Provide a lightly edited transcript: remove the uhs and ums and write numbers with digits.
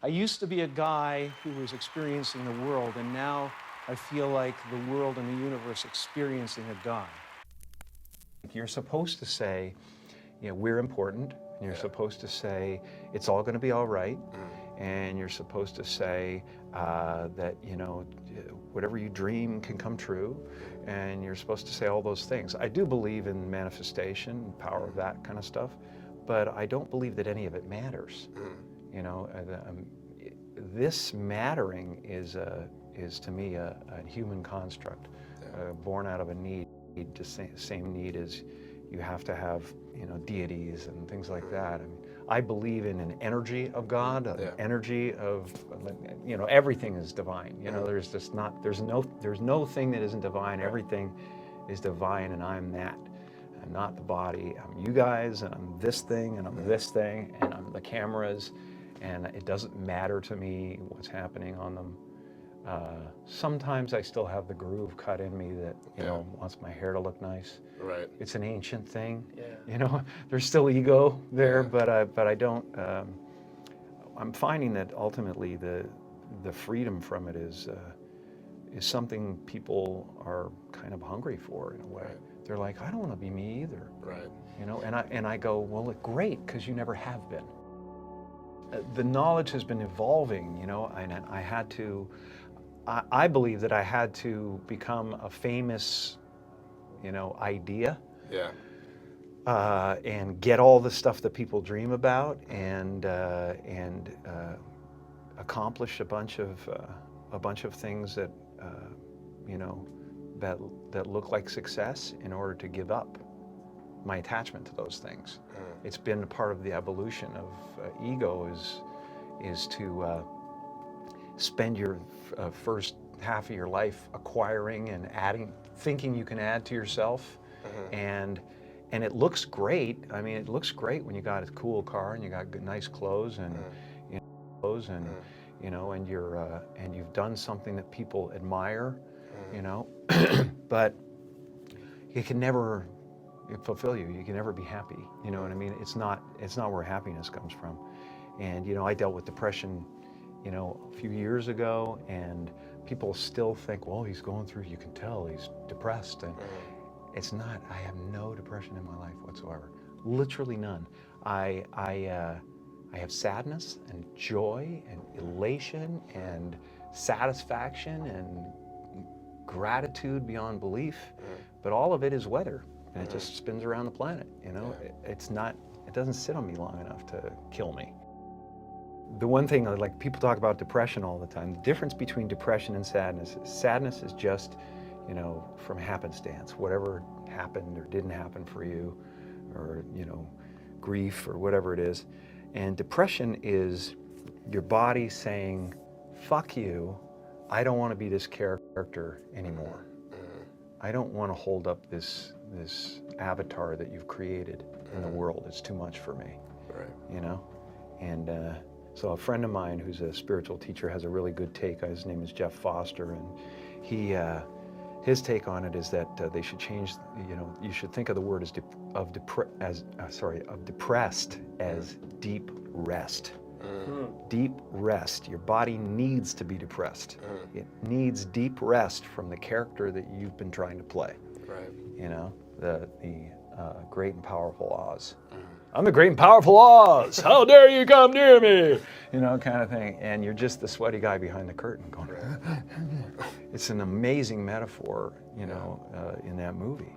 I used to be a guy who was experiencing the world, and now I feel like the world and the universe experiencing a God. You're supposed to say, you know, we're important, and you're supposed to say, it's all going to be all right, and you're supposed to say that, you know, whatever you dream can come true, and you're supposed to say all those things. I do believe in manifestation, power of that kind of stuff, but I don't believe that any of it matters. You know, this mattering is to me a human construct, born out of a need. The same need as you have to have, you know, deities and things like that. I mean, I believe in an energy of God, an energy of, you know, everything is divine. You know, there's no thing that isn't divine. Everything is divine, and I'm that. I'm not the body. I'm you guys, and I'm this thing, and I'm this thing, and I'm the cameras, and it doesn't matter to me what's happening on them. Sometimes I still have the groove cut in me that, you know, wants my hair to look nice. Right. It's an ancient thing. You know, there's still ego there, but I don't. I'm finding that ultimately the freedom from it is something people are kind of hungry for in a way. They're like, I don't want to be me either. Right. You know, and I go, well, great, because you never have been. The knowledge has been evolving, you know, and I had to. I believe that I had to become a famous, you know, idea. And get all the stuff that people dream about, and accomplish a bunch of things that you know, that look like success, in order to give up my attachment to those things. It's been a part of the evolution of ego is to spend your first half of your life acquiring and adding, thinking you can add to yourself, and it looks great. I mean, it looks great when you got a cool car and you got good, nice clothes and you know, and you're and you've done something that people admire, you know, but it can never fulfill you. You can never be happy. You know what I mean? It's not where happiness comes from. And you know, I dealt with depression, you know, a few years ago, and people still think, well, he's going through, you can tell he's depressed, and it's not. I have no depression in my life whatsoever, literally none. I have sadness and joy and elation and satisfaction and gratitude beyond belief, but all of it is weather, and it just spins around the planet. You know, it doesn't sit on me long enough to kill me. The one thing, like, people talk about depression all the time. The difference between depression and sadness is just, you know, from happenstance. Whatever happened or didn't happen for you, or, you know, grief or whatever it is. And depression is your body saying, fuck you, I don't want to be this character anymore. I don't want to hold up this avatar that you've created in the world. It's too much for me. Right. You know? And so a friend of mine who's a spiritual teacher has a really good take. His name is Jeff Foster, and his take on it is that they should change. You know, you should think of the word of depressed as deep rest. Deep rest. Your body needs to be depressed. It needs deep rest from the character that you've been trying to play. Right. You know, the great and powerful Oz. I'm the great and powerful Oz. How dare you come near me? You know, kind of thing. And you're just the sweaty guy behind the curtain going. It's an amazing metaphor, you know, in that movie.